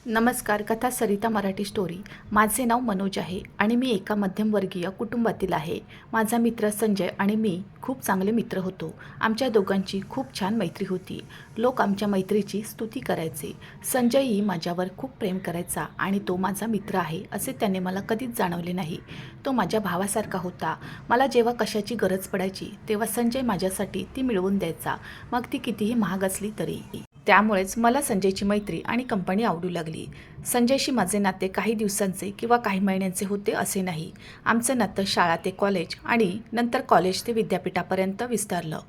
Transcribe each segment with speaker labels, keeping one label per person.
Speaker 1: नमस्कार. कथा सरिता मराठी स्टोरी. माझे नाव मनोज आहे आणि मी एका मध्यमवर्गीय कुटुंबातील आहे. माझा मित्र संजय आणि मी खूप चांगले मित्र होतो. आमच्या दोघांची खूप छान मैत्री होती. लोक आमच्या मैत्रीची स्तुती करायचे. संजयही माझ्यावर खूप प्रेम करायचा आणि तो माझा मित्र आहे असे त्याने मला कधीच जाणवले नाही. तो माझ्या भावासारखा होता. मला जेव्हा कशाची गरज पडायची तेव्हा संजय माझ्यासाठी ती मिळवून द्यायचा, मग ती कितीही महाग असली तरी. त्यामुळेच मला संजयची मैत्री आणि कंपनी आवडू लागली. संजयशी माझे नाते काही दिवसांचे किंवा काही महिन्यांचे होते असे नाही. आमचं नातं शाळा ते कॉलेज आणि नंतर कॉलेज ते विद्यापीठापर्यंत विस्तारलं.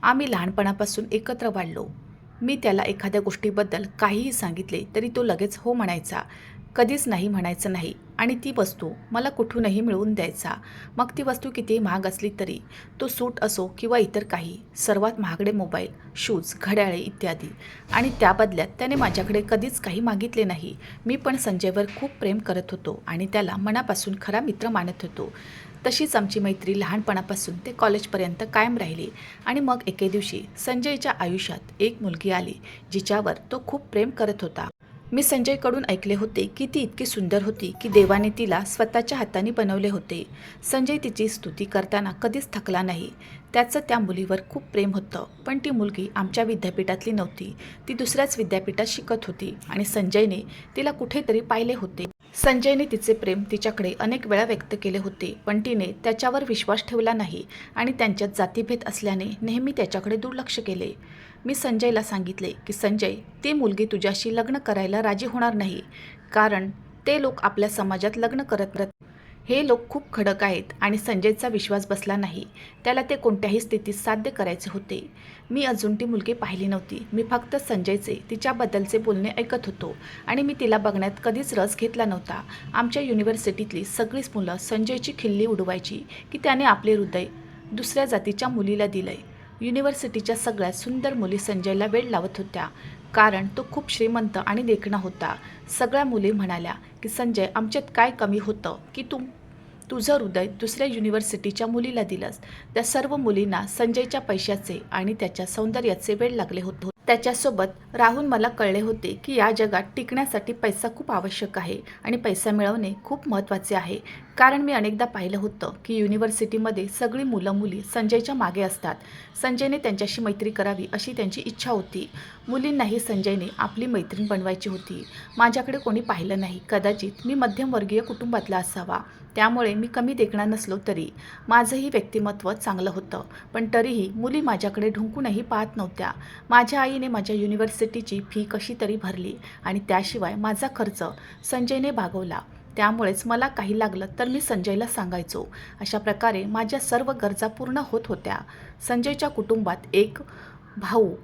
Speaker 1: आम्ही लहानपणापासून एकत्र वाढलो. मी त्याला एखाद्या गोष्टीबद्दल काहीही सांगितले तरी तो लगेच हो म्हणायचा, कधीच नाही म्हणायचं नाही आणि ती वस्तू मला कुठूनही मिळवून द्यायचा. मग ती वस्तू कितीही महाग असली तरी, तो सूट असो किंवा इतर काही, सर्वात महागडे मोबाईल, शूज, घड्याळे इत्यादी. आणि त्या बदल्यात त्याने माझ्याकडे कधीच काही मागितले नाही. मी पण संजयवर खूप प्रेम करत होतो आणि त्याला मनापासून खरा मित्र मानत होतो. तशीच आमची मैत्री लहानपणापासून ते कॉलेजपर्यंत कायम राहिली. आणि मग एके दिवशी संजयच्या आयुष्यात एक मुलगी आली जिच्यावर तो खूप प्रेम करत होता. मी संजयकडून ऐकले होते की ती इतकी सुंदर होती की देवाने तिला स्वतःच्या हाताने बनवले होते. संजय तिची स्तुती करताना कधीच थकला नाही. त्याचं त्या मुलीवर खूप प्रेम होतं. पण ती मुलगी आमच्या विद्यापीठातली नव्हती. ती दुसऱ्याच विद्यापीठात शिकत होती आणि संजयने तिला कुठेतरी पाहिले होते. संजयने तिचे प्रेम तिच्याकडे अनेक वेळा व्यक्त केले होते, पण तिने त्याच्यावर विश्वास ठेवला नाही आणि त्यांच्यात जातीभेद असल्याने नेहमी त्याच्याकडे दुर्लक्ष केले. मी संजयला सांगितले की संजय, ती मुलगी तुझ्याशी लग्न करायला राजी होणार नाही, कारण ते लोक आपल्या समाजात लग्न करत. हे लोक खूप खडक आहेत आणि संजयचा विश्वास बसला नाही. त्याला ते कोणत्याही स्थितीत साध्य करायचे होते. मी अजून ती मुलगी पाहिली नव्हती. मी फक्त संजयचे तिच्याबद्दलचे बोलणे ऐकत होतो आणि मी तिला बघण्यात कधीच रस घेतला नव्हता. आमच्या युनिव्हर्सिटीतली सगळीच मुलं संजयची खिल्ली उडवायची की त्याने आपले हृदय दुसऱ्या जातीच्या मुलीला दिलंय. युनिव्हर्सिटीच्या सगळ्यात सुंदर मुली संजयला वेड लावत होत्या, कारण तो खूप श्रीमंत आणि देखणा होता. सगळ्या मुली म्हणाल्या की संजय, आमच्यात काय कमी होतं की तुझं हृदय दुसऱ्या युनिव्हर्सिटीच्या मुलीला दिलंस. त्या सर्व मुलींना संजयच्या पैशाचे आणि त्याच्या सौंदर्याचे वेड लागले होते. त्याच्यासोबत राहून मला कळले होते की या जगात टिकण्यासाठी पैसा खूप आवश्यक आहे आणि पैसा मिळवणे खूप महत्त्वाचे आहे. कारण मी अनेकदा पाहिलं होतं की युनिव्हर्सिटीमध्ये सगळी मुलं-मुली संजयच्या मागे असतात. संजयने त्यांच्याशी मैत्री करावी अशी त्यांची इच्छा होती. मुलींनाही संजयने आपली मैत्रीण बनवायची होती. माझ्याकडे कोणी पाहिलं नाही. कदाचित मी मध्यमवर्गीय कुटुंबातला असावा, त्यामुळे मी कमी देखणा नसलो तरी माझंही व्यक्तिमत्व चांगलं होतं. पण तरीही मुली माझ्याकडे ढुंकूनही पाहत नव्हत्या. माझ्या आईने माझ्या युनिव्हर्सिटीची फी कशी तरी भरली आणि त्याशिवाय माझा खर्च संजयने भागवला. त्यामुळेच मला काही लागलं तर मी संजयला सांगायचो. अशा प्रकारे माझ्या सर्व गरजा पूर्ण होत होत्या. संजयच्या कुटुंबात एक भाऊ,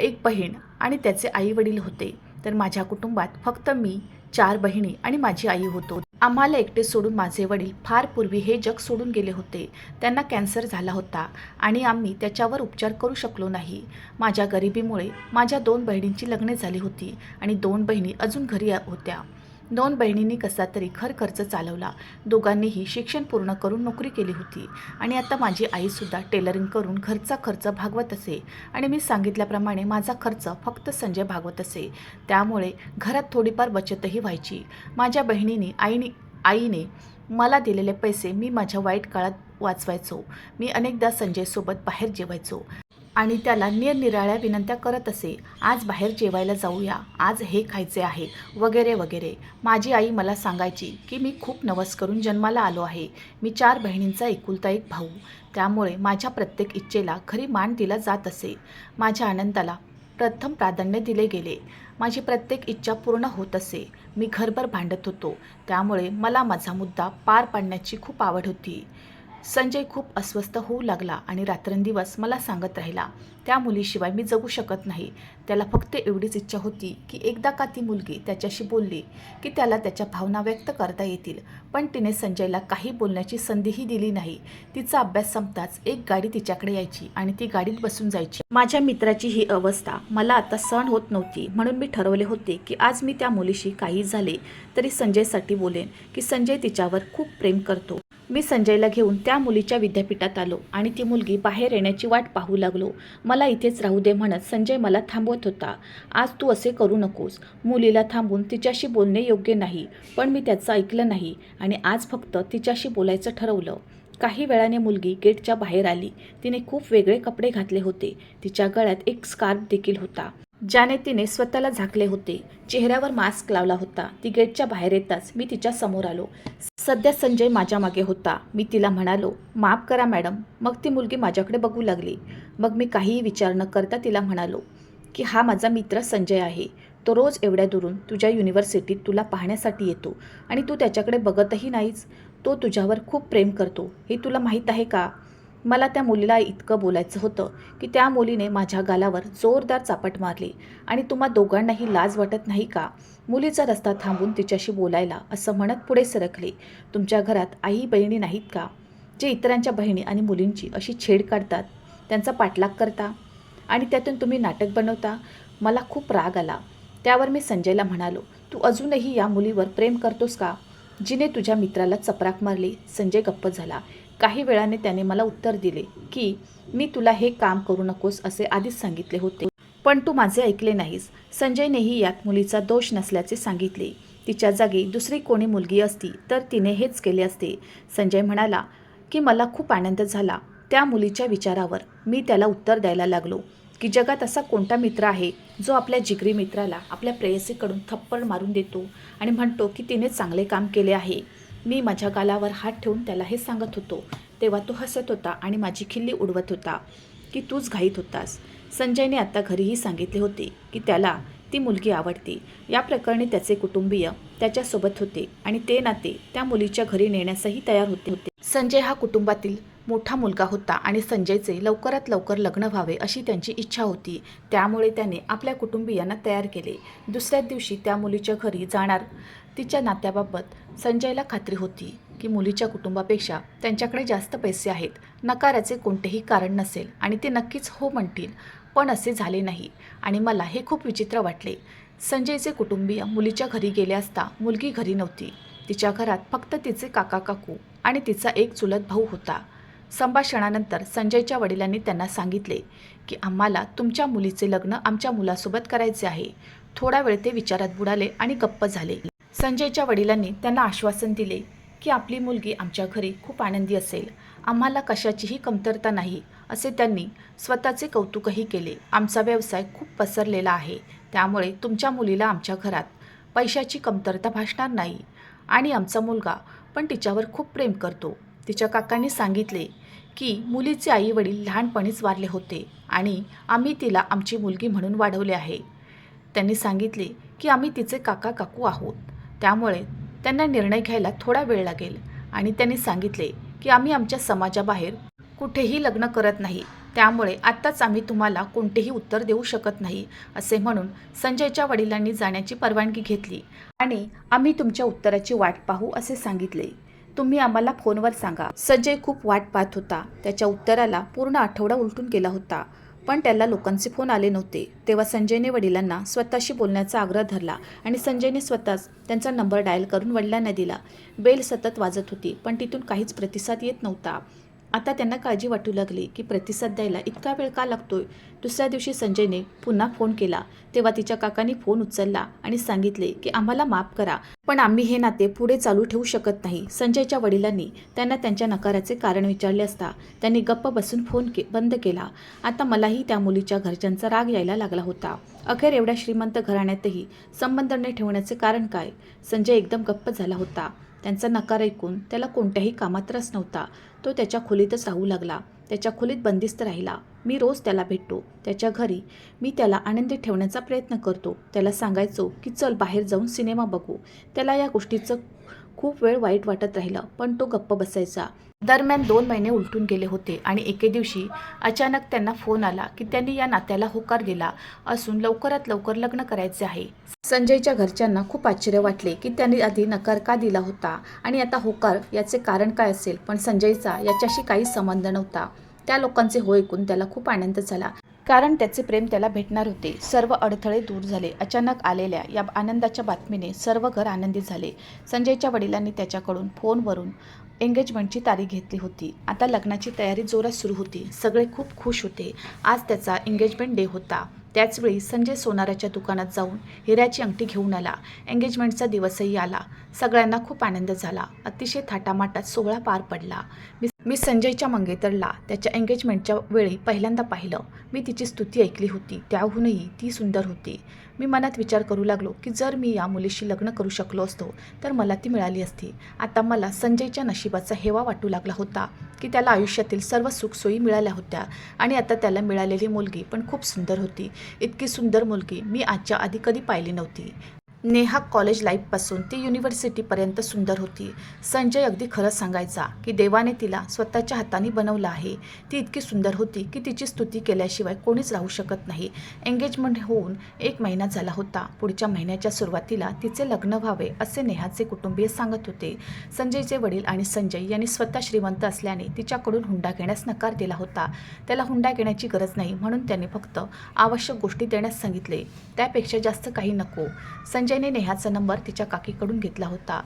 Speaker 1: एक बहीण आणि त्याचे आई-वडील होते, तर माझ्या कुटुंबात फक्त मी, 4 बहिणी आणि माझी आई होतो. आम्हाला एकटे सोडून माझे वडील फार पूर्वी हे जग सोडून गेले होते. त्यांना कॅन्सर झाला होता आणि आम्ही त्याच्यावर उपचार करू शकलो नाही. माझ्या गरिबीमुळे माझ्या 2 बहिणींची लग्ने झाली होती आणि 2 बहिणी अजून घरी होत्या. 2 बहिणींनी कसा तरी घर खर्च चालवला. दोघांनीही शिक्षण पूर्ण करून नोकरी केली होती आणि आता माझी आईसुद्धा टेलरिंग करून घरचा खर्च भागवत असे आणि मी सांगितल्याप्रमाणे माझा खर्च फक्त संजय भागवत असे. त्यामुळे घरात थोडीफार बचतही व्हायची. माझ्या आईने मला दिलेले पैसे मी माझ्या वाईट काळात वाचवायचो. मी अनेकदा संजयसोबत बाहेर जेवायचो आणि त्याला निरनिराळ्या विनंत्या करत असे. आज बाहेर जेवायला जाऊया, आज हे खायचे आहे, वगैरे वगैरे. माझी आई मला सांगायची की मी खूप नवस करून जन्माला आलो आहे. मी 4 बहिणींचा एकुलता एक भाऊ, त्यामुळे माझ्या प्रत्येक इच्छेला खरी मान दिला जात असे. माझ्या आनंदाला प्रथम प्राधान्य दिले गेले. माझी प्रत्येक इच्छा पूर्ण होत असे. मी घरभर भांडत होतो, त्यामुळे मला माझा मुद्दा पार पाडण्याची खूप आवड होती. संजय खूप अस्वस्थ होऊ लागला आणि रात्रंदिवस मला सांगत राहिला, त्या मुलीशिवाय मी जगू शकत नाही. त्याला फक्त एवढीच इच्छा होती की एकदा का ती मुलगी त्याच्याशी बोलली की त्याला त्याच्या भावना व्यक्त करता येतील. पण तिने संजयला काही बोलण्याची संधीही दिली नाही. तिचा अभ्यास संपताच एक गाडी तिच्याकडे यायची आणि ती गाडीत बसून जायची. माझ्या मित्राची ही अवस्था मला आता सहन होत नव्हती, म्हणून मी ठरवले होते की आज मी त्या मुलीशी काही झाले तरी संजयसाठी बोलेन की संजय तिच्यावर खूप प्रेम करतो. मी संजयला घेऊन त्या मुलीच्या विद्यापीठात आलो आणि ती मुलगी बाहेर येण्याची वाट पाहू लागलो. मला इथेच राहू दे म्हणत संजय मला थांबवत होता. आज तू असे करू नकोस. मुलीला थांबून तिच्याशी बोलणे योग्य नाही. पण मी त्याचं ऐकलं नाही आणि आज फक्त तिच्याशी बोलायचं ठरवलं. काही वेळाने मुलगी गेटच्या बाहेर आली. तिने खूप वेगळे कपडे घातले होते. तिच्या गळ्यात एक स्कार्फ देखील होता, ज्याने तिने स्वतःला झाकले होते. चेहऱ्यावर मास्क लावला होता. ती गेटच्या बाहेर येताच मी तिच्या समोर आलो. सध्या संजय माझ्या मागे होता. मी तिला म्हणालो, माफ करा मॅडम. मग ती मुलगी माझ्याकडे बघू लागली. मग मी काहीही विचार न करता तिला म्हणालो की हा माझा मित्र संजय आहे. तो रोज एवढ्या दुरून तुझ्या युनिव्हर्सिटीत तुला पाहण्यासाठी येतो आणि तू त्याच्याकडे बघतही नाहीस. तो तुझ्यावर खूप प्रेम करतो, हे तुला माहीत आहे का? मला त्या मुलीला इतकं बोलायचं होतं की त्या मुलीने माझ्या गालावर जोरदार चापट मारली. आणि तुम्हा दोघांनाही लाज वाटत नाही का? मुलीचा रस्ता थांबून तिच्याशी बोलायला, असं म्हणत पुढे सरकले. तुमच्या घरात आई बहिणी नाहीत का, जे इतरांच्या बहिणी आणि मुलींची अशी छेड काढतात, त्यांचा पाठलाग करता आणि त्यातून तुम्ही नाटक बनवता? मला खूप राग आला. त्यावर मी संजयला म्हणालो, तू अजूनही या मुलीवर प्रेम करतोस का, जिने तुझ्या मित्राला चपराक मारली? संजय गप्प झाला. काही वेळाने त्याने मला उत्तर दिले की मी तुला हे काम करू नकोस असे आधीच सांगितले होते, पण तू माझे ऐकले नाहीस. संजयनेही यात मुलीचा दोष नसल्याचे सांगितले. तिच्या जागी दुसरी कोणी मुलगी असती तर तिने हेच केले असते. संजय म्हणाला की मला खूप आनंद झाला त्या मुलीच्या विचारावर. मी त्याला उत्तर द्यायला लागलो की जगात असा कोणता मित्र आहे जो आपल्या जिगरी मित्राला आपल्या प्रेयसीकडून थप्पड मारून देतो आणि म्हणतो की तिने चांगले काम केले आहे. मी माझ्या गालावर हात ठेवून त्याला हे सांगत होतो तेव्हा तो हसत होता आणि माझी खिल्ली उडवत होता की तूच घाईत होतास. संजयने आता घरीही सांगितले होते की त्याला ती मुलगी आवडते. या प्रकरणी त्याचे कुटुंबीय त्याच्यासोबत होते आणि ते नाते त्या मुलीच्या घरी नेण्यासही तयार होते. संजय हा कुटुंबातील मोठा मुलगा होता आणि संजयचे लवकरात लवकर लग्न व्हावे अशी त्यांची इच्छा होती. त्यामुळे त्याने आपल्या कुटुंबियांना तयार केले. दुसऱ्याच दिवशी त्या मुलीच्या घरी जाणार. तिच्या नात्याबाबत संजयला खात्री होती की मुलीच्या कुटुंबापेक्षा त्यांच्याकडे जास्त पैसे आहेत. नकाराचे कोणतेही कारण नसेल आणि ते नक्कीच हो म्हणतील. पण असे झाले नाही आणि मला हे खूप विचित्र वाटले. संजयचे कुटुंबीय मुलीच्या घरी गेले असता मुलगी घरी नव्हती. तिच्या घरात फक्त तिचे काका काकू आणि तिचा एक चुलत भाऊ होता. संभाषणानंतर संजयच्या वडिलांनी त्यांना सांगितले की आम्हाला तुमच्या मुलीचे लग्न आमच्या मुलासोबत करायचे आहे. थोडा वेळ ते विचारात बुडाले आणि गप्प झाले. संजयच्या वडिलांनी त्यांना आश्वासन दिले की आपली मुलगी आमच्या घरी खूप आनंदी असेल. आम्हाला कशाचीही कमतरता नाही असे त्यांनी स्वतःचे कौतुकही केले. आमचा व्यवसाय खूप पसरलेला आहे, त्यामुळे तुमच्या मुलीला आमच्या घरात पैशाची कमतरता भासणार नाही आणि आमचा मुलगा पण तिच्यावर खूप प्रेम करतो. तिच्या काकांनी सांगितले की मुलीचे आई वडील लहानपणीच वारले होते आणि आम्ही तिला आमची मुलगी म्हणून वाढवले आहे. त्यांनी सांगितले की आम्ही तिचे काका काकू आहोत, त्यामुळे त्यांना निर्णय घ्यायला थोडा वेळ लागेल आणि त्यांनी सांगितले की आम्ही आमच्या समाजाबाहेर कुठेही लग्न करत नाही, त्यामुळे आत्ताच आम्ही तुम्हाला कोणतेही उत्तर देऊ शकत नाही. असे म्हणून संजयच्या वडिलांनी जाण्याची परवानगी घेतली आणि आम्ही तुमच्या उत्तराची वाट पाहू असे सांगितले. तुम्ही आम्हाला फोनवर सांगा. संजय खूप वाट पाहत होता. त्याच्या उत्तराला पूर्ण आठवडा उलटून गेला होता, पण त्याला लोकांचे फोन आले नव्हते. तेव्हा संजयने वडिलांना स्वतःशी बोलण्याचा आग्रह धरला आणि संजयने स्वतःच त्यांचा नंबर डायल करून वडिलांना दिला. बेल सतत वाजत होती, पण तिथून काहीच प्रतिसाद येत नव्हता. आता त्यांना काळजी वाटू लागली की प्रतिसाद द्यायला इतका वेळ का लागतोय. दुसऱ्या दिवशी संजयने पुन्हा फोन केला. तेव्हा तिच्या काकांनी फोन उचलला आणि सांगितले की आम्हाला माफ करा, पण आम्ही हे नाते पुढे चालू ठेवू शकत नाही. संजयच्या वडिलांनी त्यांना त्यांच्या नकाराचे कारण विचारले असता त्यांनी गप्प बसून फोन बंद केला. आता मलाही त्या मुलीच्या घरच्यांचा राग यायला लागला होता. अखेर एवढ्या श्रीमंत घराण्यातही संबंध न ठेवण्याचे कारण काय? संजय एकदम गप्प झाला होता. त्यांचा नकार ऐकून त्याला कोणत्याही कामात रस नव्हता. तो त्याच्या खोलीतच राहू लागला. त्याच्या खोलीत बंदिस्त राहिला. मी रोज त्याला भेटतो. त्याच्या घरी मी त्याला आनंदी ठेवण्याचा प्रयत्न करतो. त्याला सांगायचो की चल बाहेर जाऊन सिनेमा बघू. त्याला या गोष्टीचं खूप वेळ वाईट वाटत राहिलं, पण तो गप्प बसायचा. दरम्यान 2 महिने उलटून गेले होते आणि एके दिवशी अचानक त्यांना फोन आला की त्यांनी या नात्याला होकार दिला असून लवकरात लवकर लग्न करायचे आहे. संजयच्या घरच्यांना खूप आश्चर्य वाटले की त्यांनी आधी नकार का दिला होता आणि आता होकार, याचे कारण काय असेल. पण संजयचा याच्याशी काही संबंध नव्हता. त्या लोकांचे हो ऐकून त्याला खूप आनंद झाला. कारण त्याचे प्रेम त्याला भेटणार होते. सर्व अडथळे दूर झाले. अचानक आलेल्या या आनंदाच्या बातमीने सर्व घर आनंदित झाले. संजयच्या वडिलांनी त्याच्याकडून फोनवरून एंगेजमेंटची तारीख घेतली होती. आता लग्नाची तयारी जोरात सुरू होती. सगळे खूप खुश होते. आज त्याचा एंगेजमेंट डे होता. त्याचवेळी संजय सोनाराच्या दुकानात जाऊन हिऱ्याची अंगठी घेऊन आला. एंगेजमेंटचा दिवसही आला. सगळ्यांना खूप आनंद झाला. अतिशय थाटामाटात सोहळा पार पडला. मी संजयच्या मंगेतरला त्याच्या एंगेजमेंटच्या वेळी पहिल्यांदा पाहिलं. मी तिची स्तुती ऐकली होती. त्याहूनही ती सुंदर होती. मी मनात विचार करू लागलो की जर मी या मुलीशी लग्न करू शकलो असतो तर मला ती मिळाली असती. आता मला संजयच्या नशिबाचा हेवा वाटू लागला होता की त्याला आयुष्यातील सर्व सुखसोयी मिळाल्या होत्या आणि आता त्याला मिळालेली मुलगी पण खूप सुंदर होती. इतकी सुंदर मुलगी मी आजच्या आधी कधी पाहिली नव्हती. नेहा कॉलेज लाईफपासून ती युनिव्हर्सिटीपर्यंत सुंदर होती. संजय अगदी खरं सांगायचा की देवाने तिला स्वतःच्या हाताने बनवलं आहे. ती इतकी सुंदर होती की तिची स्तुती केल्याशिवाय कोणीच राहू शकत नाही. एंगेजमेंट होऊन 1 महिना झाला होता. पुढच्या महिन्याच्या सुरुवातीला तिचे लग्न व्हावे असे नेहाचे कुटुंबीय सांगत होते. संजयचे वडील आणि संजय यांनी स्वतः श्रीमंत असल्याने तिच्याकडून हुंडा घेण्यास नकार दिला होता. त्याला हुंडा घेण्याची गरज नाही म्हणून त्याने फक्त आवश्यक गोष्टी देण्यास सांगितले. त्यापेक्षा जास्त काही नको. संजयने नेहाचा नंबर तिच्या काकीकडून घेतला होता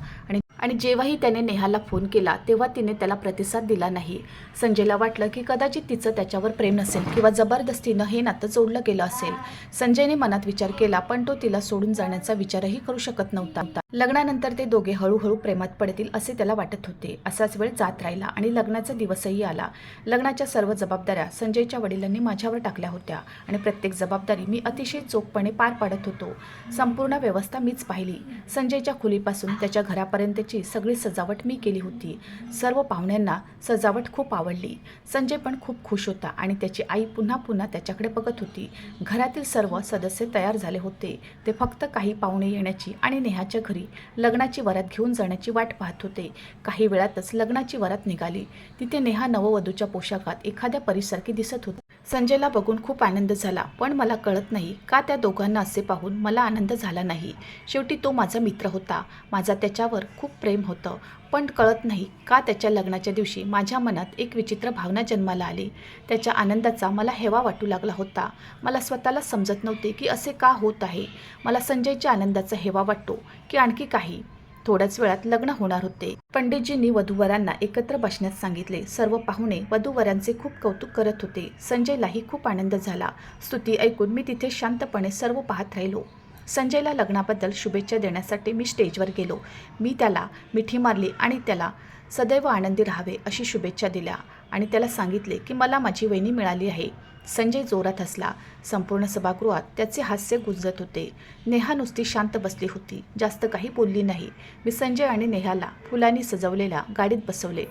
Speaker 1: आणि जेव्हाही त्याने नेहाला फोन केला तेव्हा तिने त्याला प्रतिसाद दिला नाही. संजयला वाटलं की कदाचित तिचं त्याच्यावर प्रेम नसेल किंवा जबरदस्तीनं हे नातं जोडलं गेलं असेल. संजयने मनात विचार केला पण तो तिला सोडून जाण्याचा विचारही करू शकत नव्हता. लग्नानंतर ते दोघे हळूहळू प्रेमात पडतील असे त्याला वाटत होते. असाच वेळ जात राहिला आणि लग्नाचा दिवसही आला. लग्नाच्या सर्व जबाबदाऱ्या संजयच्या वडिलांनी माझ्यावर टाकल्या होत्या आणि प्रत्येक जबाबदारी मी अतिशय चोखपणे पार पाडत होतो. संपूर्ण व्यवस्था मीच पाहिली. संजयच्या खोलीपासून त्याच्या घरापर्यंतची सगळी सजावट मी केली होती. सर्व पाहुण्यांना सजावट खूप आवडली. संजय पण खूप खुश होता आणि त्याची आई पुन्हा पुन्हा त्याच्याकडे बघत होती. घरातील सर्व सदस्य तयार झाले होते. ते फक्त काही पाहुणे येण्याची आणि नेहाच्या घरी लग्नाची वरात घेऊन जाण्याची वाट पाहत होते. काही वेळातच लग्नाची वरात निघाली. तिथे नेहा नववधूच्या पोशाखात एखाद्या परीसारखी दिसत होती. संजयला बघून खूप आनंद झाला पण मला कळत नाही का त्या दोघांना असे पाहून मला आनंद झाला नाही. शेवटी तो माझा मित्र होता. माझा त्याच्यावर खूप प्रेम होतं पण कळत नाही का त्याच्या लग्नाच्या दिवशी माझ्या मनात एक विचित्र भावना जन्माला आली. त्याच्या आनंदाचा मला हेवा वाटू लागला होता. मला स्वतःला समजत नव्हते की असे का होत आहे. मला संजयच्या आनंदाचा हेवा वाटतो की आणखी काही. थोड्याच वेळात लग्न होणार होते. पंडितजींनी वधूवरांना एकत्र बसण्यास सांगितले. सर्व पाहुणे वधूवरांचे खूप कौतुक करत होते. संजयलाही खूप आनंद झाला. स्तुती ऐकून मी तिथे शांतपणे सर्व पाहत राहिलो. संजयला लग्नाबद्दल शुभेच्छा देण्यासाठी मी स्टेजवर गेलो. मी त्याला मिठी मारली आणि त्याला सदैव आनंदी राहावे अशी शुभेच्छा दिल्या आणि त्याला सांगितले की मला माझी वहिनी मिळाली आहे. संजय जोरात हसला. संपूर्ण सभागृहात त्याचे हास्य गुंजत होते. नेहा नुसती शांत बसली होती. जास्त काही बोलली नाही. मी संजय आणि नेहाला फुलांनी सजवलेल्या गाडीत बसवले.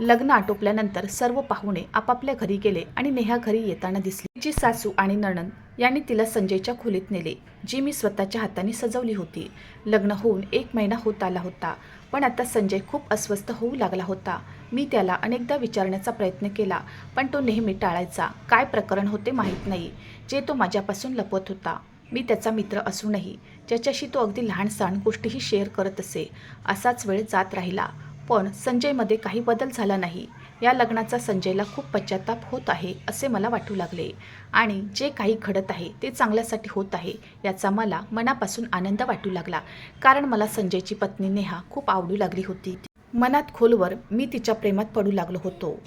Speaker 1: लग्न आटोपल्यानंतर सर्व पाहुणे आपापल्या घरी गेले आणि नेहा घरी येताना दिसली. तिची सासू आणि नणंद यांनी तिला संजयच्या खोलीत नेले जी मी स्वतःच्या हाताने सजवली होती. लग्न होऊन 1 महिना होत आला होता पण आता संजय खूप अस्वस्थ होऊ लागला होता. मी त्याला अनेकदा विचारण्याचा प्रयत्न केला पण तो नेहमी टाळायचा. काय प्रकरण होते माहीत नाही जे तो माझ्यापासून लपवत होता. मी त्याचा मित्र असूनही ज्याच्याशी तो अगदी लहानसहान गोष्टीही शेअर करत असे. असाच वेळ जात राहिला पण संजयमध्ये काही बदल झाला नाही. या लग्नाचा संजयला खूप पश्चाताप होत आहे असे मला वाटू लागले आणि जे काही घडत आहे ते चांगल्यासाठी होत आहे याचा मला मनापासून आनंद वाटू लागला. कारण मला संजयची पत्नी नेहा खूप आवडू लागली होती. मनात खोलवर मी तिच्या प्रेमात पडू लागलो होतो.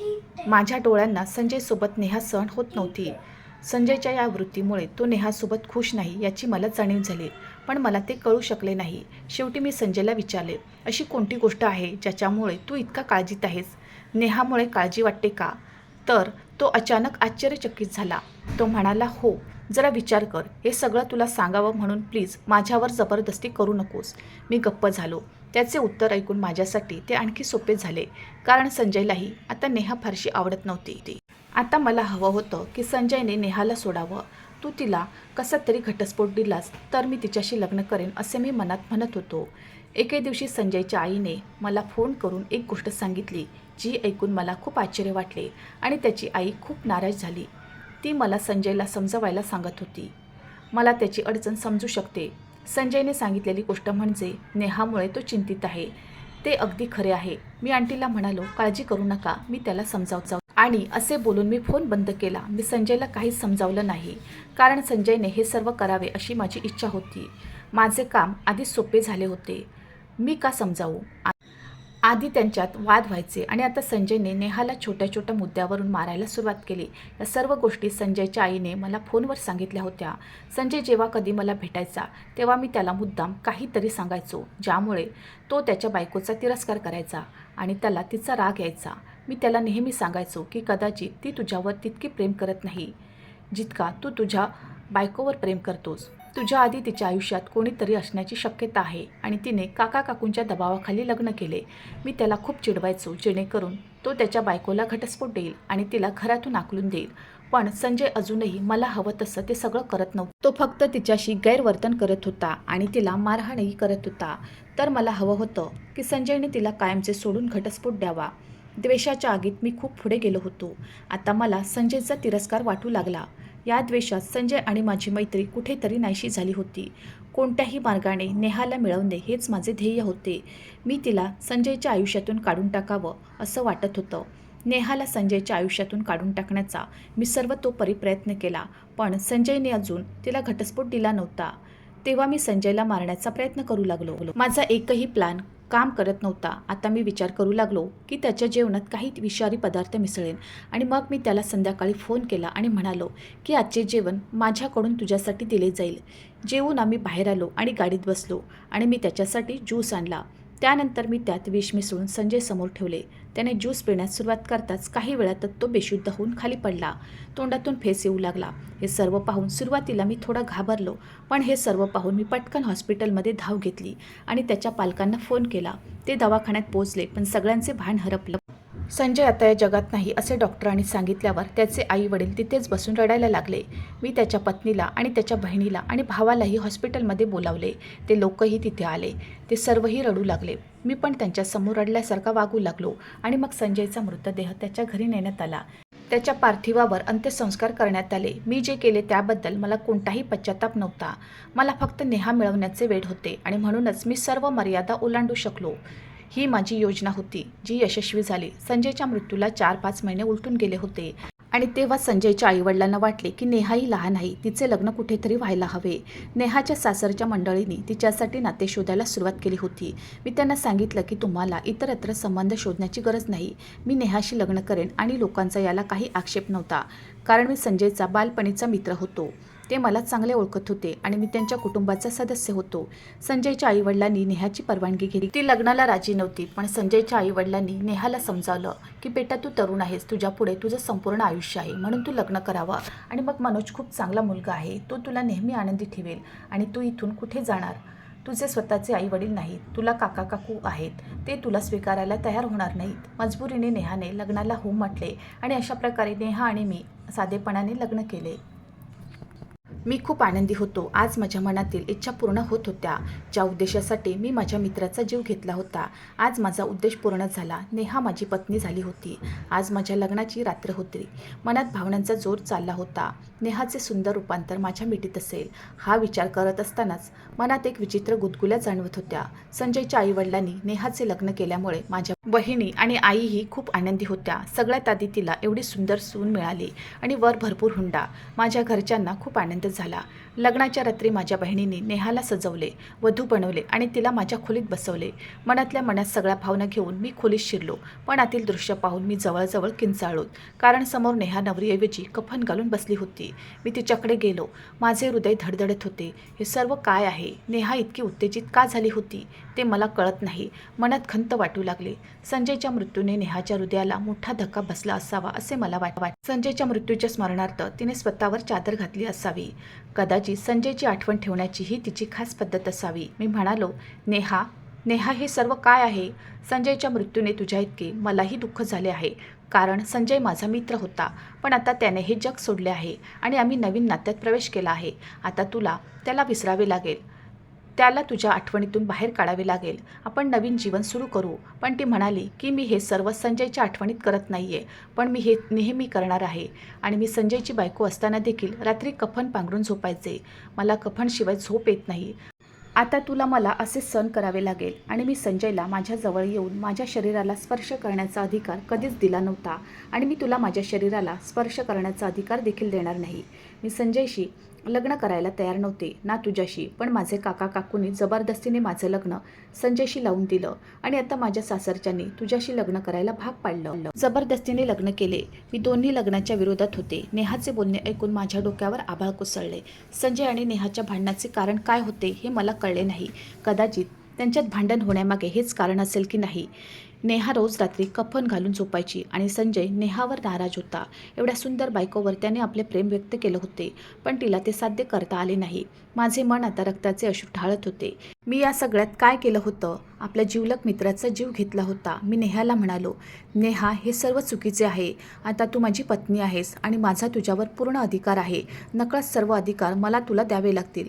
Speaker 1: माझ्या डोळ्यांना संजयसोबत नेहा सहन होत नव्हती. संजयच्या या वृत्तीमुळे तो नेहासोबत खुश नाही याची मला जाणीव झाली पण मला ते कळू शकले नाही. शेवटी मी संजयला विचारले, अशी कोणती गोष्ट आहे ज्याच्यामुळे तू इतका काळजीत आहेस? नेहामुळे काळजी वाटते का? तर तो अचानक आश्चर्यचकित झाला. तो म्हणाला, हो, जरा विचार कर. हे सगळं तुला सांगावं म्हणून प्लीज माझ्यावर जबरदस्ती करू नकोस. मी गप्प झालो. त्याचे उत्तर ऐकून माझ्यासाठी ते आणखी सोपे झाले कारण संजयलाही आता नेहा फारशी आवडत नव्हती. आता मला हवं होतं की संजयने नेहाला सोडावं. तू तिला कसा तरी घटस्फोट दिलास तर मी तिच्याशी लग्न करेन असे मी मनात म्हणत होतो. एके दिवशी संजयच्या आईने मला फोन करून एक गोष्ट सांगितली जी ऐकून मला खूप आश्चर्य वाटले आणि त्याची आई खूप नाराज झाली. ती मला संजयला समजवायला सांगत होती. मला त्याची अडचण समजू शकते. संजयने सांगितलेली गोष्ट म्हणजे नेहामुळे तो चिंतित आहे. ते अगदी खरे आहे. मी आंटीला म्हणालो, काळजी करू नका, मी त्याला समजावतो. आणि असे बोलून मी फोन बंद केला. मी संजयला काहीच समजावलं नाही, कारण संजयने हे सर्व करावे अशी माझी इच्छा होती. माझे काम आधीच सोपे झाले होते. मी का समजावू? आधी त्यांच्यात वाद व्हायचे आणि आता संजयने नेहाला छोट्या छोट्या मुद्द्यावरून मारायला सुरुवात केली. या सर्व गोष्टी संजयच्या आईने मला फोनवर सांगितल्या होत्या. संजय जेव्हा कधी मला भेटायचा तेव्हा मी त्याला मुद्दाम काहीतरी सांगायचो, ज्यामुळे तो त्याच्या बायकोचा तिरस्कार करायचा आणि त्याला तिचा राग यायचा. मी त्याला नेहमी सांगायचो की कदाचित ती तुझ्यावर तितकी प्रेम करत नाही जितका तू तुझ्या बायकोवर प्रेम करतोस. तुझ्या आधी तिच्या आयुष्यात कोणीतरी असण्याची शक्यता आहे आणि तिने काका काकूंच्या दबावाखाली लग्न केले. मी त्याला खूप चिडवायचो, जेणेकरून तो त्याच्या बायकोला घटस्फोट देईल आणि तिला घरातून हाकलून देईल. पण संजय अजूनही मला हवं तसं ते सगळं करत नव्हतं. तो फक्त तिच्याशी गैरवर्तन करत होता आणि तिला मारहाणही करत होता. तर मला हवं होतं की संजयने तिला कायमचे सोडून घटस्फोट द्यावा. द्वेषाच्या आगीत मी खूप पुढे गेलो होतो. आता मला संजयचा तिरस्कार वाटू लागला. या द्वेषात संजय आणि माझी मैत्री कुठेतरी नाहीशी झाली होती. कोणत्याही मार्गाने नेहाला मिळवणे हेच माझे ध्येय होते. मी तिला संजयच्या आयुष्यातून काढून टाकावं असं वाटत होतं. नेहाला संजयच्या आयुष्यातून काढून टाकण्याचा मी सर्वतोपरी प्रयत्न केला, पण संजयने अजून तिला घटस्फोट दिला नव्हता. तेव्हा मी संजयला मारण्याचा प्रयत्न करू लागलो. माझा एकही प्लॅन काम करत नव्हता. आता मी विचार करू लागलो की त्याच्या जेवणात काही विषारी पदार्थ मिसळेन आणि मग मी त्याला संध्याकाळी फोन केला आणि म्हणालो की आजचे जेवण माझ्याकडून तुझ्यासाठी दिले जाईल. जेवून आम्ही बाहेर आलो आणि गाडीत बसलो आणि मी त्याच्यासाठी ज्यूस आणला. त्यानंतर मी त्यात विष मिसळून संजय समोर ठेवले. त्याने ज्यूस पिण्यास सुरुवात करताच काही वेळातच तो बेशुद्ध होऊन खाली पडला. तोंडातून फेस येऊ लागला. हे सर्व पाहून सुरुवातीला मी थोडा घाबरलो, पण हे सर्व पाहून मी पटकन हॉस्पिटलमध्ये धाव घेतली आणि त्याच्या पालकांना फोन केला. ते दवाखान्यात पोहोचले, पण सगळ्यांचे भान हरपलं. संजय आता या जगात नाही असे डॉक्टरांनी सांगितल्यावर त्याचे आई वडील तिथेच बसून रडायला लागले. मी त्याच्या पत्नीला आणि त्याच्या बहिणीला आणि भावालाही हॉस्पिटलमध्ये बोलावले. ते लोकही तिथे आले. ते सर्वही रडू लागले. मी पण त्यांच्यासमोर रडल्यासारखा वागू लागलो आणि मग संजयचा मृतदेह त्याच्या घरी नेण्यात आला. त्याच्या पार्थिवावर अंत्यसंस्कार करण्यात आले. मी जे केले त्याबद्दल मला कोणताही पश्चाताप नव्हता. मला फक्त नेहा मिळवण्याचे वेड होते आणि म्हणूनच मी सर्व मर्यादा ओलांडू शकलो. ही माझी योजना होती, जी यशस्वी झाली. संजयच्या मृत्यूला 4-5 महिने उलटून गेले होते आणि तेव्हा संजयच्या आईवडिलांना वाटले की नेहाही लहान आहे, तिचे लग्न कुठेतरी व्हायला हवे. नेहाच्या सासरच्या मंडळींनी तिच्यासाठी नाते शोधायला सुरुवात केली होती. मी त्यांना सांगितलं की तुम्हाला इतरत्र संबंध शोधण्याची गरज नाही. मी नेहाशी लग्न करेन आणि लोकांचा याला काही आक्षेप नव्हता, कारण मी संजयचा बालपणीचा मित्र होतो. ते मला चांगले ओळखत होते आणि मी त्यांच्या कुटुंबाचा सदस्य होतो. संजयच्या आईवडिलांनी नेहाची परवानगी घेतली. ती लग्नाला राजी नव्हती, पण संजयच्या आईवडिलांनी नेहाला समजावलं की बेटा, तू तरुण आहेस, तुझ्यापुढे तुझं संपूर्ण आयुष्य आहे, म्हणून तू लग्न करावं. आणि मग मनोज खूप चांगला मुलगा आहे, तो तुला नेहमी आनंदी ठेवेल आणि तू इथून कुठे जाणार. तुझे स्वतःचे आईवडील नाहीत, तुला काका काकू आहेत, ते तुला स्वीकारायला तयार होणार नाहीत. मजबुरीने नेहाने लग्नाला हो म्हटले आणि अशा प्रकारे नेहा आणि मी साधेपणाने लग्न केले. मी खूप आनंदी होतो. आज माझ्या मनातील इच्छा पूर्ण होत होत्या, ज्या उद्देशासाठी मी माझ्या मित्राचा जीव घेतला होता. आज माझा उद्देश पूर्ण झाला. नेहा माझी पत्नी झाली होती. आज माझ्या लग्नाची रात्र होती. मनात भावनांचा जोर चालला होता. नेहाचे सुंदर रूपांतर माझ्या मिठीत असेल, हा विचार करत असतानाच मनात एक विचित्र गुदगुल्या जाणवत होत्या. संजयच्या आईवडिलांनी नेहाचे लग्न केल्यामुळे माझ्या बहिणी आणि आईही खूप आनंदी होत्या. सगळ्यात आधी तिला एवढी सुंदर सून मिळाली आणि वर भरपूर हुंडा. माझ्या घरच्यांना खूप आनंद झाला. लग्नाच्या रात्री माझ्या बहिणीने नेहाला सजवले, वधू बनवले आणि तिला माझ्या खोलीत बसवले. मनातल्या मनात सगळ्या भावना घेऊन मी खोलीत शिरलो, पण आतील दृश्य पाहून मी जवळजवळ किंचाळलो, कारण समोर नेहा नवरीऐवजी कफन घालून बसली होती. मी तिच्याकडे गेलो. माझे हृदय धडधडत होते. हे सर्व काय आहे? नेहा इतकी उत्तेजित का झाली होती ते मला कळत नाही. मनात खंत वाटू लागले. संजयच्या मृत्यूने नेहाच्या हृदयाला मोठा धक्का बसला असावा असे मला वाटते. संजयच्या मृत्यूच्या स्मरणार्थ तिने स्वतःवर चादर घातली असावी. कदाचित संजयची आठवण ठेवण्याची ही तिची खास पद्धत असावी. मी म्हणालो, नेहा, नेहा, हे सर्व काय आहे? संजयच्या मृत्यूने तुझ्या इतके मलाही दुःख झाले आहे, कारण संजय माझा मित्र होता. पण आता त्याने हे जग सोडले आहे आणि आम्ही नवीन नात्यात प्रवेश केला आहे. आता तुला त्याला विसरावे लागेल, त्याला तुझ्या आठवणीतून बाहेर काढावे लागेल. आपण नवीन जीवन सुरू करू. पण ती म्हणाली की मी हे सर्व संजयच्या आठवणीत करत नाही आहे, पण मी हे नेहमी करणार आहे. आणि मी संजयची बायको असताना देखील रात्री कफन पांघरून झोपायचे. मला कफनशिवाय झोप येत नाही. आता तुला मला असे सहन करावे लागेल आणि मी संजयला माझ्या जवळ येऊन माझ्या शरीराला स्पर्श करण्याचा अधिकार कधीच दिला नव्हता आणि मी तुला माझ्या शरीराला स्पर्श करण्याचा अधिकार देखील देणार नाही. मी संजयशी लग्न करायला तयार नव्हते ना तुझ्याशी, पण माझे काका काकूंनी जबरदस्तीने माझं लग्न संजयशी लावून दिलं आणि आता माझ्या सासरच्यांनी तुझ्याशी लग्न करायला भाग पाडलं. जबरदस्तीने लग्न केले. मी दोन्ही लग्नाच्या विरोधात होते. नेहाचे बोलणे ऐकून माझ्या डोक्यावर आभाळ कोसळले. संजय आणि नेहाच्या भांडणाचे कारण काय होते हे मला कळले नाही. कदाचित त्यांच्यात भांडण होण्यामागे हेच कारण असेल की नाही. नेहा रोज रात्री कफन घालून झोपायची आणि संजय नेहावर नाराज होता. एवढ्या सुंदर बायकोवर त्याने आपले प्रेम व्यक्त केले होते, पण तिला ते साध्य करता आले नाही. माझे मन आता रक्ताचे अश्रू ढाळत होते. मी या सगळ्यात काय केलं होतं? आपल्या जिवलग मित्राचा जीव घेतला होता. मी नेहाला म्हणालो, नेहा, हे सर्व चुकीचे आहे. आता तू माझी पत्नी आहेस आणि माझा तुझ्यावर पूर्ण अधिकार आहे. नकळत सर्व अधिकार मला तुला द्यावे लागतील.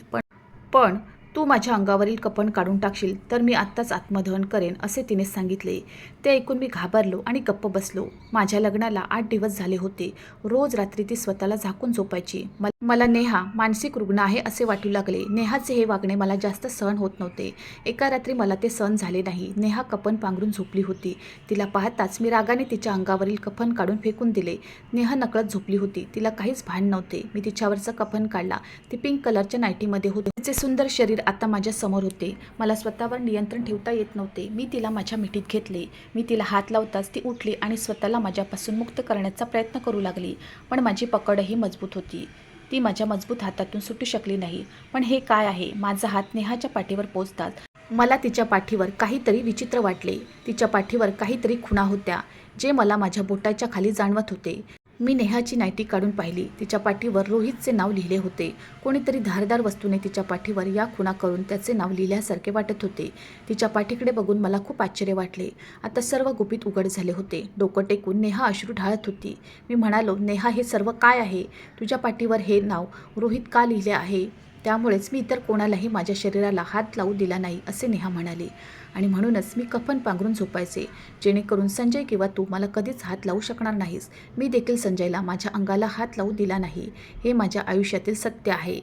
Speaker 1: पण तू माझ्या अंगावरील कपन काढून टाकशील तर मी आत्ताच आत्मदहन करेन, असे तिने सांगितले. ते ऐकून मी घाबरलो आणि गप्प बसलो. माझ्या लग्नाला 8 दिवस झाले होते. रोज रात्री ती स्वतःला झाकून झोपायची. मला नेहा मानसिक रुग्ण आहे असे वाटू लागले. नेहाचे हे वागणे मला जास्त सहन होत नव्हते. एका रात्री मला ते सहन झाले नाही. नेहा कफन पांघरून झोपली होती. तिला पाहताच मी रागाने तिच्या अंगावरील कफन काढून फेकून दिले. नेहा नकळत झोपली होती. तिला काहीच भान नव्हते. मी तिच्यावरचा कफन काढला. ती पिंक कलरच्या नाईटीमध्ये होती. तिचे सुंदर शरीर आता माझ्या समोर होते. मला स्वतःवर नियंत्रण ठेवता येत नव्हते. मी तिला माझ्या मिठीत घेतले. मी तिला हात लावताच ती उठली आणि स्वतःला माझ्यापासून मुक्त करण्याचा प्रयत्न करू लागली. पण माझी पकडही मजबूत होती. ती माझ्या मजबूत हातातून सुटू शकली नाही. पण हे काय आहे? माझा हात नेहाच्या पाठीवर पोचताच मला तिच्या पाठीवर काहीतरी विचित्र वाटले. तिच्या पाठीवर काहीतरी खुणा होत्या, जे मला माझ्या बोटाच्या खाली जाणवत होते. मी नेहाची नाईटी काढून पाहिली. तिच्या पाठीवर रोहितचे नाव लिहिले होते. कोणीतरी धारदार वस्तूने तिच्या पाठीवर या खुणा करून त्याचे नाव लिहिल्यासारखे वाटत होते. तिच्या पाठीकडे बघून मला खूप आश्चर्य वाटले. आता सर्व गुपित उघड झाले होते. डोकं टेकून नेहा अश्रू ढाळत होती. मी म्हणालो, नेहा, हे सर्व काय आहे? तुझ्या पाठीवर हे नाव रोहित का लिहिले आहे? त्यामुळेच मी इतर कोणालाही माझ्या शरीराला हात लावू दिला नाही, असे नेहा म्हणाली. आणि म्हणूनच मी कफन पांघरून झोपायचे, जेणेकरून संजय किंवा तू मला कधीच हात लावू शकणार नाहीस. मी देखील संजयला माझ्या अंगाला हात लावू दिला नाही. हे माझ्या आयुष्यातील सत्य आहे.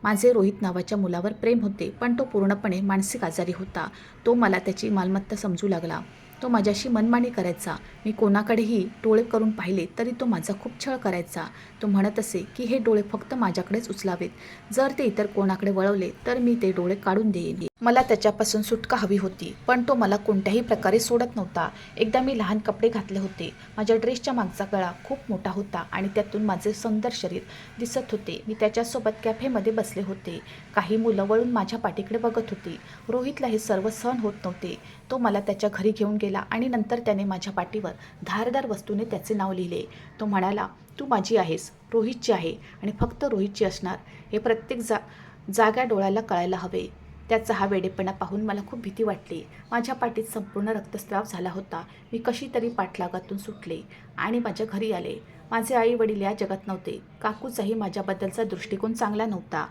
Speaker 1: माझे रोहित नावाच्या मुलावर प्रेम होते, पण तो पूर्णपणे मानसिक आजारी होता. तो मला त्याची मालमत्ता समजू लागला. तो माझ्याशी मनमानी करायचा. मी कोणाकडेही डोळे करून पाहिले तरी तो माझा खूप छळ करायचा. तो म्हणत असे की हे डोळे फक्त माझ्याकडेच उचलावेत. जर ते इतर कोणाकडे वळवले तर मी ते डोळे काढून देईन. मला त्याच्यापासून सुटका हवी होती, पण तो मला कोणत्याही प्रकारे सोडत नव्हता. एकदा मी लहान कपडे घातले होते. माझ्या ड्रेसच्या मागचा गळा खूप मोठा होता आणि त्यातून माझे सुंदर शरीर दिसत होते. मी त्याच्यासोबत कॅफेमध्ये बसले होते. काही मुलं वळून माझ्या पाठीकडे बघत होती. रोहितला हे सर्व सहन होत नव्हते. तो मला त्याच्या घरी घेऊन गेला आणि नंतर त्याने माझ्या पाठीवर धारदार वस्तूने त्याचे नाव लिहिले. तो म्हणाला, तू माझी आहेस, रोहितची आहे आणि फक्त रोहितची असणार. हे प्रत्येक जाग्या डोळ्याला कळायला हवे. त्याचा हा वेडेपणा पाहून मला खूप भीती वाटली. माझ्या पाठीत संपूर्ण रक्तस्राव झाला होता. मी कशी तरी पाठलागातून सुटले आणि माझ्या घरी आले. माझे आई वडील या जगात नव्हते. काकूचाही माझ्याबद्दलचा दृष्टिकोन चांगला नव्हता.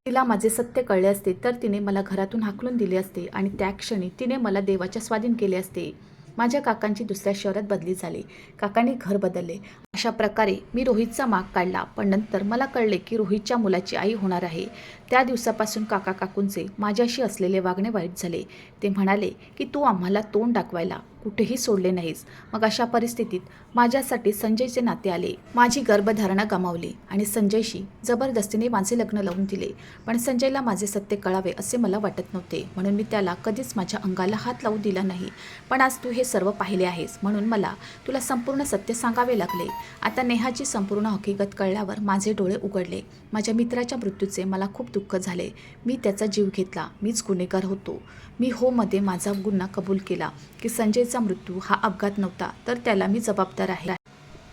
Speaker 1: तिला माझे सत्य कळले असते तर तिने मला घरातून हाकलून दिले असते आणि त्या क्षणी तिने मला देवाच्या स्वाधीन केले असते. माझ्या काकांची दुसऱ्या शहरात बदली झाली. काकांनी घर बदलले. अशा प्रकारे मी रोहितचा माग काढला. पण नंतर मला कळले की रोहितच्या मुलाची आई होणार आहे. त्या दिवसापासून काका काकूंचे माझ्याशी असलेले वागणे वाईट झाले. ते म्हणाले की तू आम्हाला तोंड दाखवायला कुठेही सोडले नाहीस. मग अशा परिस्थितीत माझ्यासाठी संजयचे नाते आले. माझी गर्भधारणा गमावली आणि संजयशी जबरदस्तीने माझे लग्न लावून दिले. पण संजयला माझे सत्य कळावे असे मला वाटत नव्हते, म्हणून मी त्याला कधीच माझ्या अंगाला हात लावू दिला नाही. पण आज तू हे सर्व पाहिले आहेस, म्हणून मला तुला संपूर्ण सत्य सांगावे लागले. आता नेहाची संपूर्ण हकीकत कळल्यावर माझे डोळे उघडले. माझ्या मित्राच्या मृत्यूचे मला खूप दुःख झाले. मी त्याचा जीव घेतला. मीच गुन्हेगार होतो. मी मध्ये माझा गुन्हा कबूल केला की संजयचा मृत्यू हा अपघात नव्हता, तर त्याला मी जबाबदार आहे.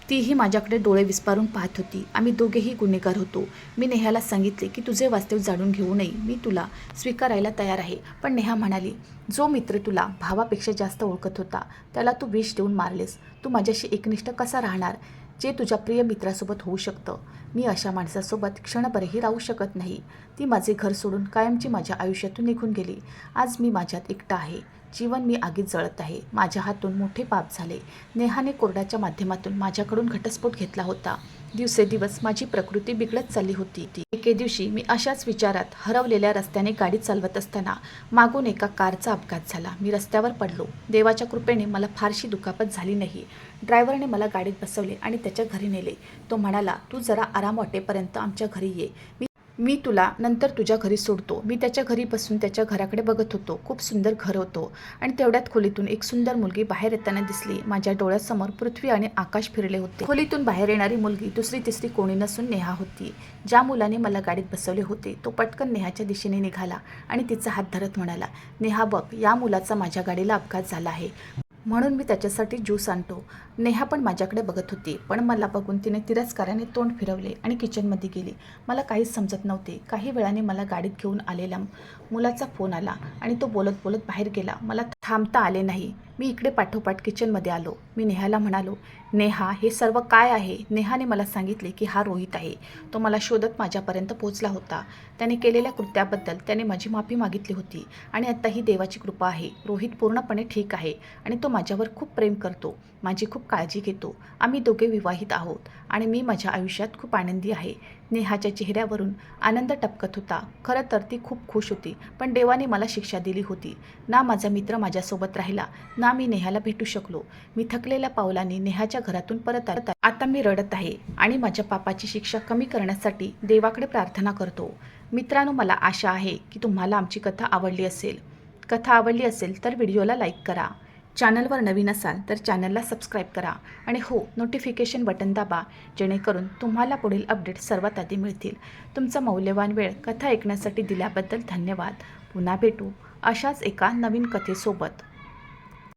Speaker 1: तीही माझ्याकडे डोळे विस्पारून पाहत होती. आम्ही दोघेही गुन्हेगार होतो. मी नेहाला सांगितले की तुझे वास्तव जाणून घेऊनही मी तुला स्वीकारायला तयार आहे. पण नेहा म्हणाली, जो मित्र तुला भावापेक्षा जास्त ओळखत होता त्याला तू विष देऊन मारलेस. तू माझ्याशी एकनिष्ठ कसा राहणार, जे तुझ्या प्रिय मित्रासोबत होऊ शकतं? मी अशा माणसासोबत क्षणभरही राहू शकत नाही. ती माझे घर सोडून कायमची माझ्या आयुष्यातून निघून गेली. आज मी माझ्यात एकटा आहे. जीवन मी आगीत जळत आहे. माझ्या हातून मोठे पाप झाले. नेहाने कोर्टाच्या माध्यमातून माझ्याकडून घटस्फोट घेतला होता. दिवसेदिवस माझी प्रकृती बिघडत चालली होती. एके दिवशी मी अशाच विचारात हरवलेल्या रस्त्याने गाडी चालवत असताना मागून एका कारचा अपघात झाला. मी रस्त्यावर पडलो. देवाच्या कृपेने मला फारशी दुखापत झाली नाही. ड्रायव्हरने मला गाडीत बसवले आणि त्याच्या घरी नेले. तो म्हणाला, "तू जरा आराम वाटेपर्यंत आमच्या घरी ये. मी तुला नंतर तुझ्या घरी सोडतो." मी त्याच्या घरी बसून त्याच्या घराकडे बघत होतो. खूप सुंदर घर होतं आणि तेवढ्यात खोलीतून एक सुंदर मुलगी बाहेर येताना दिसली. माझ्या डोळ्यासमोर पृथ्वी आणि आकाश फिरले होते. खोलीतून बाहेर येणारी मुलगी दुसरी तिसरी कोणी नसून नेहा होती. ज्या मुलाने मला गाडीत बसवले होते तो पटकन नेहाच्या दिशेने निघाला आणि तिचा हात धरत म्हणाला, "नेहा बघ, या मुलाचा माझ्या गाडीला अपघात झाला आहे. म्हणून मी त्याच्यासाठी ज्यूस आणतो." नेहा पण माझ्याकडे बघत होती, पण मला बघून तिने तिरस्काराने तोंड फिरवले आणि किचनमध्ये गेली. मला काहीच समजत नव्हते. काही वेळाने मला गाडीत घेऊन आलेल्या मुलाचा फोन आला आणि तो बोलत बोलत बाहेर गेला. मला थांबता आले नाही. मी इकडे पाठोपाठ किचनमध्ये आलो. मी नेहाला म्हणालो, "नेहा, हे सर्व काय आहे?" नेहाने मला सांगितले की हा रोहित आहे. तो मला शोधत माझ्यापर्यंत पोहोचला होता. त्याने केलेल्या कृत्याबद्दल त्याने माझी माफी मागितली होती आणि आता ही देवाची कृपा आहे. रोहित पूर्णपणे ठीक आहे आणि तो माझ्यावर खूप प्रेम करतो. माझी खूप काळजी घेतो. आम्ही दोघे विवाहित आहोत आणि मी माझ्या आयुष्यात खूप आनंदी आहे. नेहाच्या चेहऱ्यावरून आनंद टपकत होता. खरं तर ती खूप खुश होती, पण देवाने मला शिक्षा दिली होती. ना माझा मित्र माझ्यासोबत राहिला, ना मी नेहाला भेटू शकलो. मी थकलेल्या पावलांनी नेहाच्या घरातून परत आलो. आता मी रडत आहे आणि माझ्या पापाची शिक्षा कमी करण्यासाठी देवाकडे प्रार्थना करतो. मित्रांनो, मला आशा आहे की तुम्हाला आमची कथा आवडली असेल. कथा आवडली असेल तर व्हिडिओला लाईक करा. चॅनलवर नवीन असाल तर चॅनलला सबस्क्राईब करा आणि हो, नोटिफिकेशन बटन दाबा, जेणेकरून तुम्हाला पुढील अपडेट सर्वात आधी मिळतील. तुमचा मौल्यवान वेळ कथा ऐकण्यासाठी दिल्याबद्दल धन्यवाद. पुन्हा भेटू अशाच एका नवीन कथेसोबत.